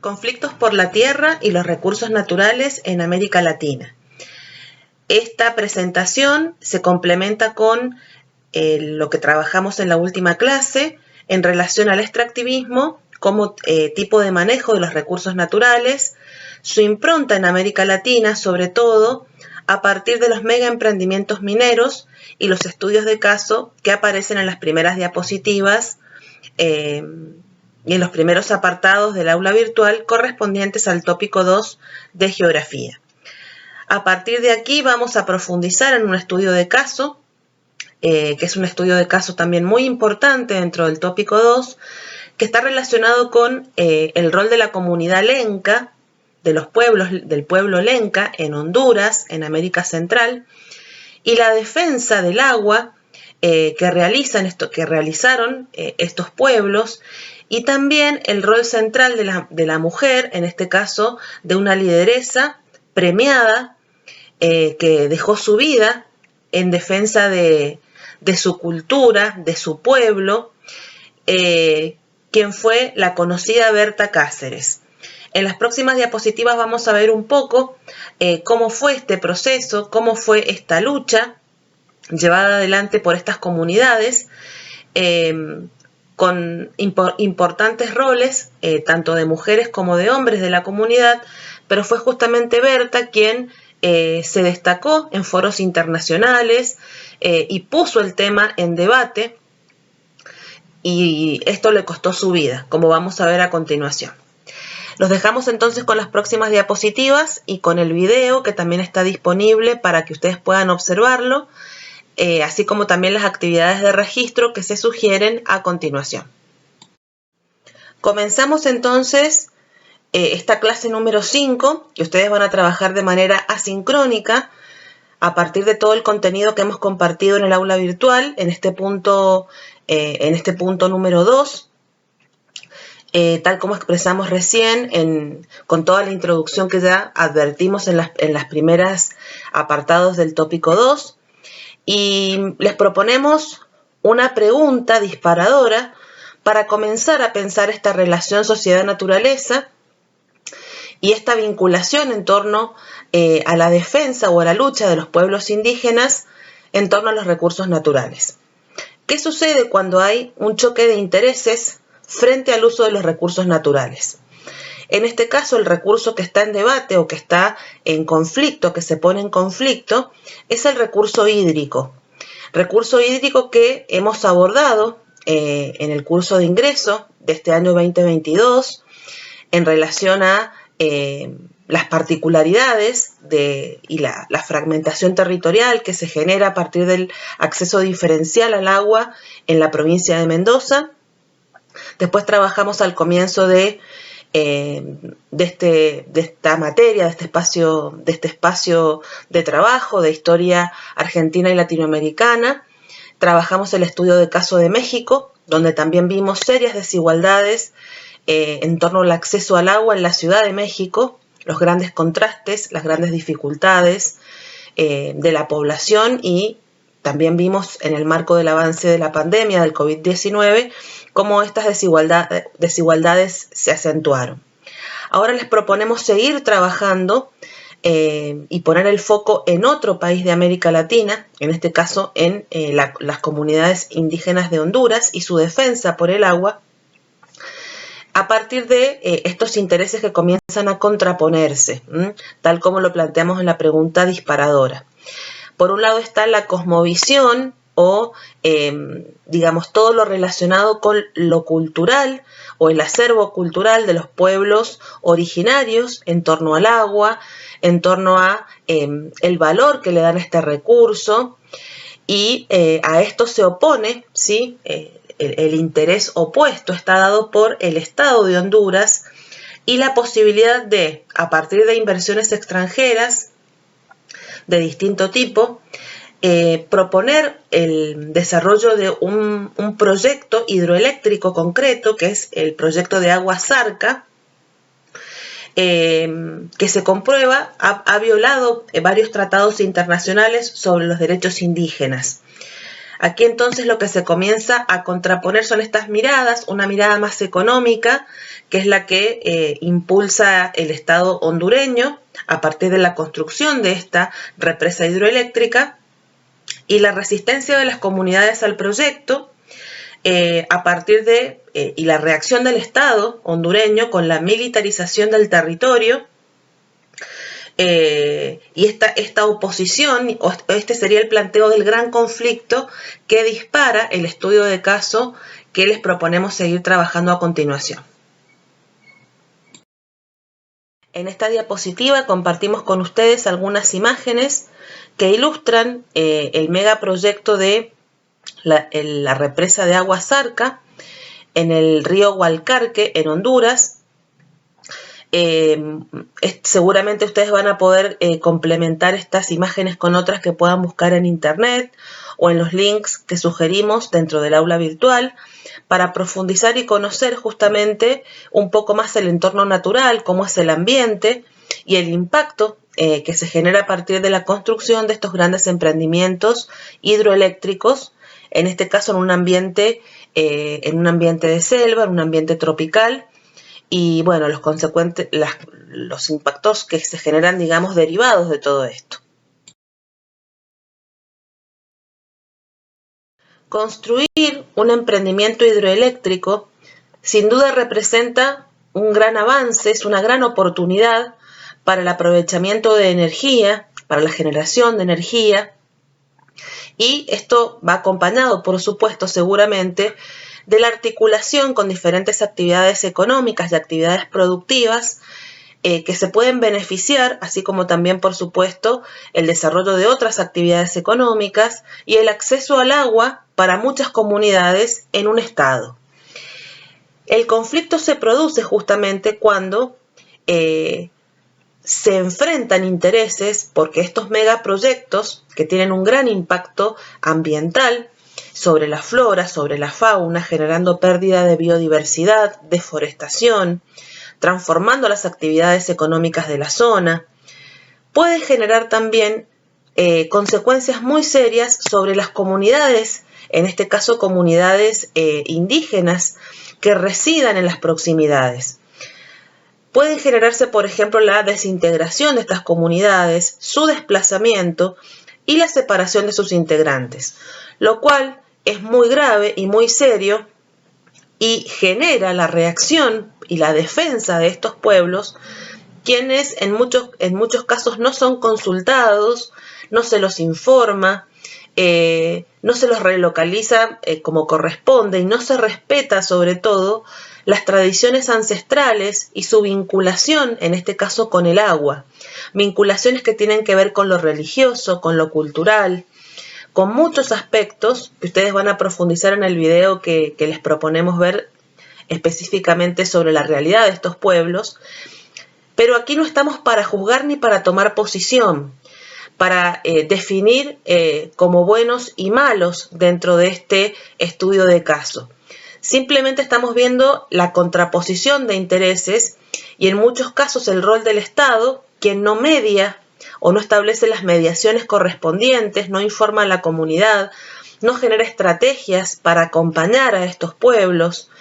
Conflictos por la tierra y los recursos naturales en América Latina. Esta presentación se complementa con lo que trabajamos en la última clase en relación al extractivismo como tipo de manejo de los recursos naturales, su impronta en América Latina, sobre todo a partir de los mega emprendimientos mineros y los estudios de caso que aparecen en las primeras diapositivas y en los primeros apartados del aula virtual correspondientes al tópico 2 de Geografía. A partir de aquí vamos a profundizar en un estudio de caso, que es un estudio de caso también muy importante dentro del tópico 2, que está relacionado con el rol de la comunidad lenca, del pueblo lenca en Honduras, en América Central, y la defensa del agua que realizaron estos pueblos, y también el rol central de la mujer, en este caso de una lideresa premiada que dejó su vida en defensa de su cultura, de su pueblo, quien fue la conocida Berta Cáceres. En las próximas diapositivas vamos a ver un poco cómo fue este proceso, cómo fue esta lucha llevada adelante por estas comunidades, con importantes roles, tanto de mujeres como de hombres de la comunidad, pero fue justamente Berta quien se destacó en foros internacionales y puso el tema en debate, y esto le costó su vida, como vamos a ver a continuación. Los dejamos entonces con las próximas diapositivas y con el video que también está disponible para que ustedes puedan observarlo, así como también las actividades de registro que se sugieren a continuación. Comenzamos entonces esta clase número 5, que ustedes van a trabajar de manera asincrónica a partir de todo el contenido que hemos compartido en el aula virtual, en este punto número 2, tal como expresamos recién con toda la introducción que ya advertimos en las primeras apartados del tópico 2. Y les proponemos una pregunta disparadora para comenzar a pensar esta relación sociedad-naturaleza y esta vinculación en torno a la defensa o a la lucha de los pueblos indígenas en torno a los recursos naturales. ¿Qué sucede cuando hay un choque de intereses frente al uso de los recursos naturales? En este caso, el recurso que está en debate o que está en conflicto, que se pone en conflicto, es el recurso hídrico. Recurso hídrico que hemos abordado en el curso de ingreso de este año 2022 en relación a las particularidades y la fragmentación territorial que se genera a partir del acceso diferencial al agua en la provincia de Mendoza. Después trabajamos al comienzo de esta materia, de este espacio de trabajo de historia argentina y latinoamericana. Trabajamos el estudio de caso de México, donde también vimos serias desigualdades en torno al acceso al agua en la Ciudad de México, los grandes contrastes, las grandes dificultades de la población, y también vimos en el marco del avance de la pandemia del COVID-19 cómo estas desigualdades se acentuaron. Ahora les proponemos seguir trabajando y poner el foco en otro país de América Latina, en este caso en las comunidades indígenas de Honduras y su defensa por el agua, a partir de estos intereses que comienzan a contraponerse, tal como lo planteamos en la pregunta disparadora. Por un lado está la cosmovisión o, digamos, todo lo relacionado con lo cultural o el acervo cultural de los pueblos originarios en torno al agua, en torno a el valor que le dan a este recurso, y a esto se opone, ¿sí? El interés opuesto está dado por el Estado de Honduras y la posibilidad de, a partir de inversiones extranjeras de distinto tipo, proponer el desarrollo de un proyecto hidroeléctrico concreto, que es el proyecto de Agua Zarca, que se comprueba ha violado varios tratados internacionales sobre los derechos indígenas. Aquí entonces lo que se comienza a contraponer son estas miradas, una mirada más económica, que es la que impulsa el Estado hondureño a partir de la construcción de esta represa hidroeléctrica, y la resistencia de las comunidades al proyecto a partir de y la reacción del Estado hondureño con la militarización del territorio. Y esta oposición, o este sería el planteo del gran conflicto que dispara el estudio de caso que les proponemos seguir trabajando a continuación. En esta diapositiva compartimos con ustedes algunas imágenes que ilustran el megaproyecto de la represa de Agua Zarca en el río Hualcarque, en Honduras. Seguramente ustedes van a poder complementar estas imágenes con otras que puedan buscar en internet o en los links que sugerimos dentro del aula virtual para profundizar y conocer justamente un poco más el entorno natural, cómo es el ambiente y el impacto que se genera a partir de la construcción de estos grandes emprendimientos hidroeléctricos, en este caso en un ambiente de selva, en un ambiente tropical. Y bueno, los impactos que se generan, digamos, derivados de todo esto. Construir un emprendimiento hidroeléctrico sin duda representa un gran avance, es una gran oportunidad para el aprovechamiento de energía, para la generación de energía, y esto va acompañado, por supuesto, seguramente, de la articulación con diferentes actividades económicas y actividades productivas que se pueden beneficiar, así como también, por supuesto, el desarrollo de otras actividades económicas y el acceso al agua para muchas comunidades en un estado. El conflicto se produce justamente cuando se enfrentan intereses, porque estos megaproyectos, que tienen un gran impacto ambiental sobre la flora, sobre la fauna, generando pérdida de biodiversidad, deforestación, transformando las actividades económicas de la zona, puede generar también consecuencias muy serias sobre las comunidades, en este caso comunidades indígenas que residan en las proximidades. Puede generarse, por ejemplo, la desintegración de estas comunidades, su desplazamiento y la separación de sus integrantes, lo cual es muy grave y muy serio y genera la reacción y la defensa de estos pueblos, quienes en muchos casos no son consultados, no se los informa, no se los relocaliza como corresponde y no se respeta sobre todo las tradiciones ancestrales y su vinculación, en este caso con el agua, vinculaciones que tienen que ver con lo religioso, con lo cultural, con muchos aspectos que ustedes van a profundizar en el video que les proponemos ver específicamente sobre la realidad de estos pueblos. Pero aquí no estamos para juzgar ni para tomar posición, para definir como buenos y malos dentro de este estudio de caso. Simplemente estamos viendo la contraposición de intereses y en muchos casos el rol del Estado, quien no media o no establece las mediaciones correspondientes, no informa a la comunidad, no genera estrategias para acompañar a estos pueblos,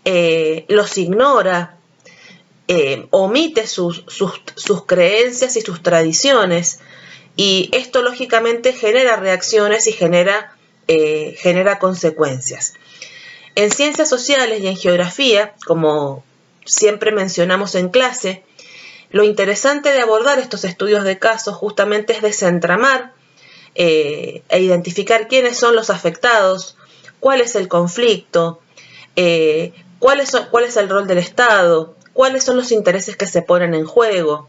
los ignora, omite sus creencias y sus tradiciones, y esto lógicamente genera reacciones y genera consecuencias. En ciencias sociales y en geografía, como siempre mencionamos en clase, lo interesante de abordar estos estudios de casos justamente es desentramar e identificar quiénes son los afectados, cuál es el conflicto, cuál es el rol del Estado, cuáles son los intereses que se ponen en juego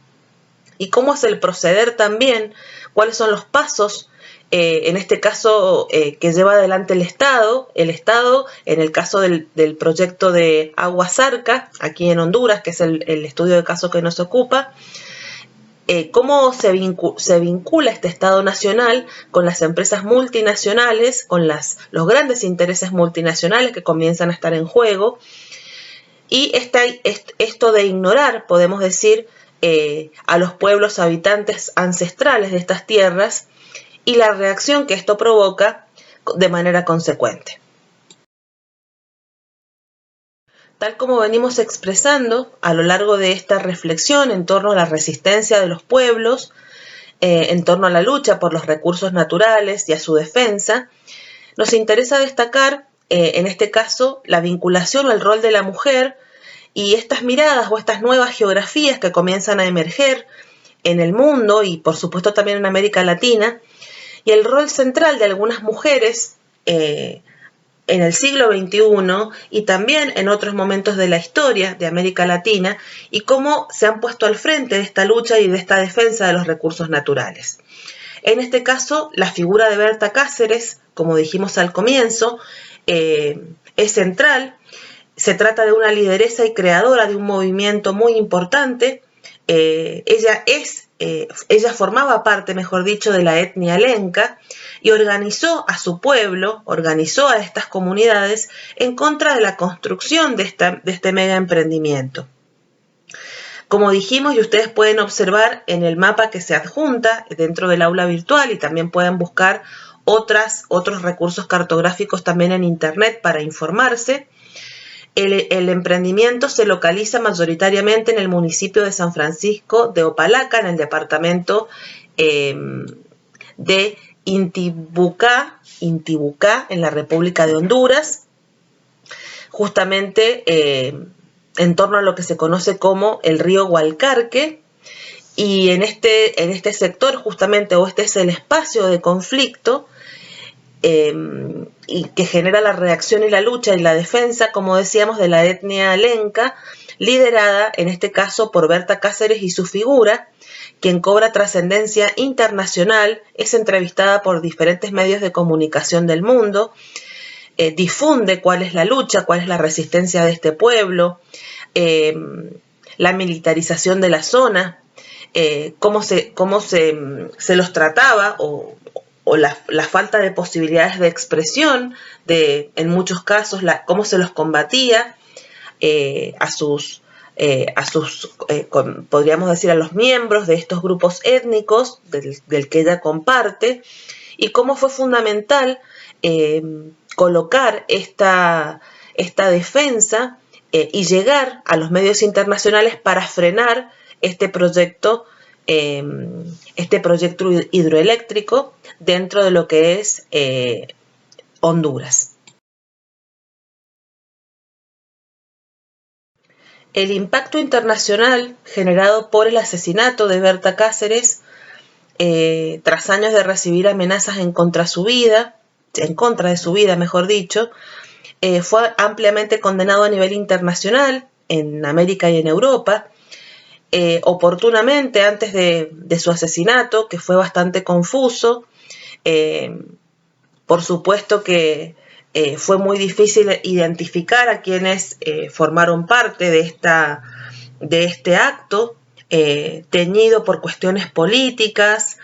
y cómo es el proceder también, cuáles son los pasos, en este caso que lleva adelante el Estado en el caso del proyecto de Agua Zarca, aquí en Honduras, que es el estudio de caso que nos ocupa, cómo se vincula este Estado nacional con las empresas multinacionales, con los grandes intereses multinacionales que comienzan a estar en juego, y esto de ignorar, podemos decir, a los pueblos habitantes ancestrales de estas tierras y la reacción que esto provoca de manera consecuente. Tal como venimos expresando a lo largo de esta reflexión en torno a la resistencia de los pueblos, en torno a la lucha por los recursos naturales y a su defensa, nos interesa destacar, en este caso, la vinculación o el rol de la mujer y estas miradas o estas nuevas geografías que comienzan a emerger en el mundo y por supuesto también en América Latina, y el rol central de algunas mujeres en el siglo XXI y también en otros momentos de la historia de América Latina, y cómo se han puesto al frente de esta lucha y de esta defensa de los recursos naturales. En este caso, la figura de Berta Cáceres, como dijimos al comienzo, es central. Se trata de una lideresa y creadora de un movimiento muy importante. Ella formaba parte, mejor dicho, de la etnia lenca y organizó a su pueblo, organizó a estas comunidades en contra de la construcción de este mega emprendimiento. Como dijimos, y ustedes pueden observar en el mapa que se adjunta dentro del aula virtual, y también pueden buscar otros recursos cartográficos también en internet para informarse, el emprendimiento se localiza mayoritariamente en el municipio de San Francisco de Opalaca, en el departamento de Intibucá, en la República de Honduras, justamente en torno a lo que se conoce como el río Gualcarque, y en este sector justamente, o este es el espacio de conflicto, y que genera la reacción y la lucha y la defensa, como decíamos, de la etnia lenca, liderada en este caso por Berta Cáceres y su figura, quien cobra trascendencia internacional, es entrevistada por diferentes medios de comunicación del mundo, difunde cuál es la lucha, cuál es la resistencia de este pueblo, la militarización de la zona, cómo se los trataba o la falta de posibilidades de expresión, en muchos casos, cómo se los combatía podríamos decir, a los miembros de estos grupos étnicos del que ella comparte, y cómo fue fundamental colocar esta defensa y llegar a los medios internacionales para frenar este proyecto hidroeléctrico dentro de lo que es Honduras. El impacto internacional generado por el asesinato de Berta Cáceres, tras años de recibir amenazas en contra de su vida, mejor dicho, fue ampliamente condenado a nivel internacional en América y en Europa. Oportunamente, antes de su asesinato, que fue bastante confuso, por supuesto que fue muy difícil identificar a quienes formaron parte de este acto, teñido por cuestiones políticas,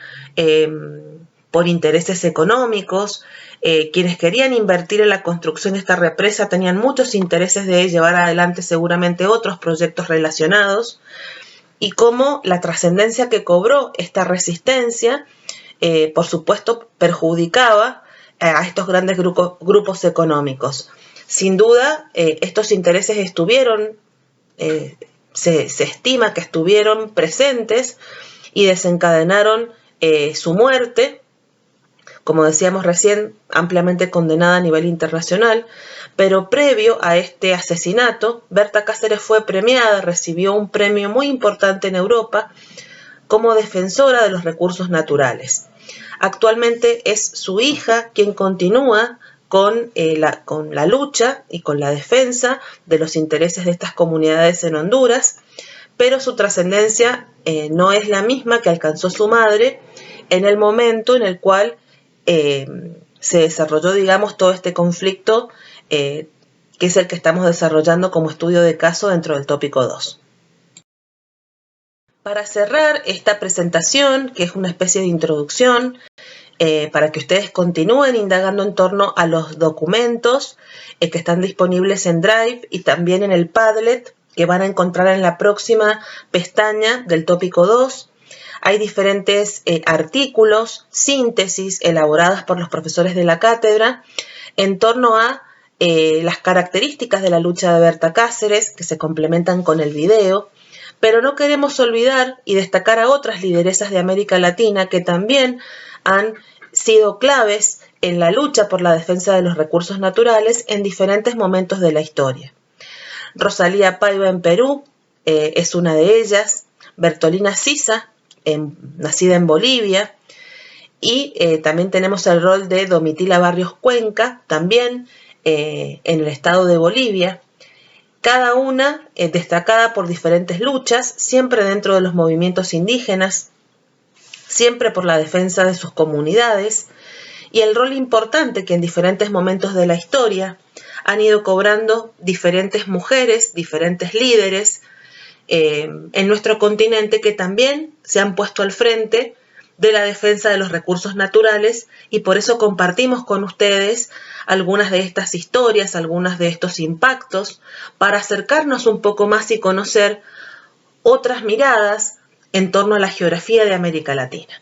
por intereses económicos. Quienes querían invertir en la construcción de esta represa tenían muchos intereses de llevar adelante seguramente otros proyectos relacionados, y cómo la trascendencia que cobró esta resistencia, por supuesto, perjudicaba a estos grandes grupos económicos. Sin duda, estos intereses estuvieron, se estima que estuvieron presentes y desencadenaron su muerte, como decíamos recién, ampliamente condenada a nivel internacional, pero previo a este asesinato, Berta Cáceres fue premiada, recibió un premio muy importante en Europa como defensora de los recursos naturales. Actualmente es su hija quien continúa con la lucha y con la defensa de los intereses de estas comunidades en Honduras, pero su trascendencia no es la misma que alcanzó su madre en el momento en el cual se desarrolló, digamos, todo este conflicto, que es el que estamos desarrollando como estudio de caso dentro del tópico 2. Para cerrar esta presentación, que es una especie de introducción, para que ustedes continúen indagando en torno a los documentos que están disponibles en Drive y también en el Padlet, que van a encontrar en la próxima pestaña del tópico 2. Hay diferentes artículos, síntesis elaboradas por los profesores de la cátedra en torno a las características de la lucha de Berta Cáceres, que se complementan con el video, pero no queremos olvidar y destacar a otras lideresas de América Latina que también han sido claves en la lucha por la defensa de los recursos naturales en diferentes momentos de la historia. Rosalía Paiva en Perú es una de ellas, Bertolina Sisa, nacida en Bolivia, y también tenemos el rol de Domitila Barrios Cuenca, también en el estado de Bolivia, cada una destacada por diferentes luchas, siempre dentro de los movimientos indígenas, siempre por la defensa de sus comunidades, y el rol importante que en diferentes momentos de la historia han ido cobrando diferentes mujeres, diferentes líderes en nuestro continente que también se han puesto al frente de la defensa de los recursos naturales, y por eso compartimos con ustedes algunas de estas historias, algunos de estos impactos, para acercarnos un poco más y conocer otras miradas en torno a la geografía de América Latina.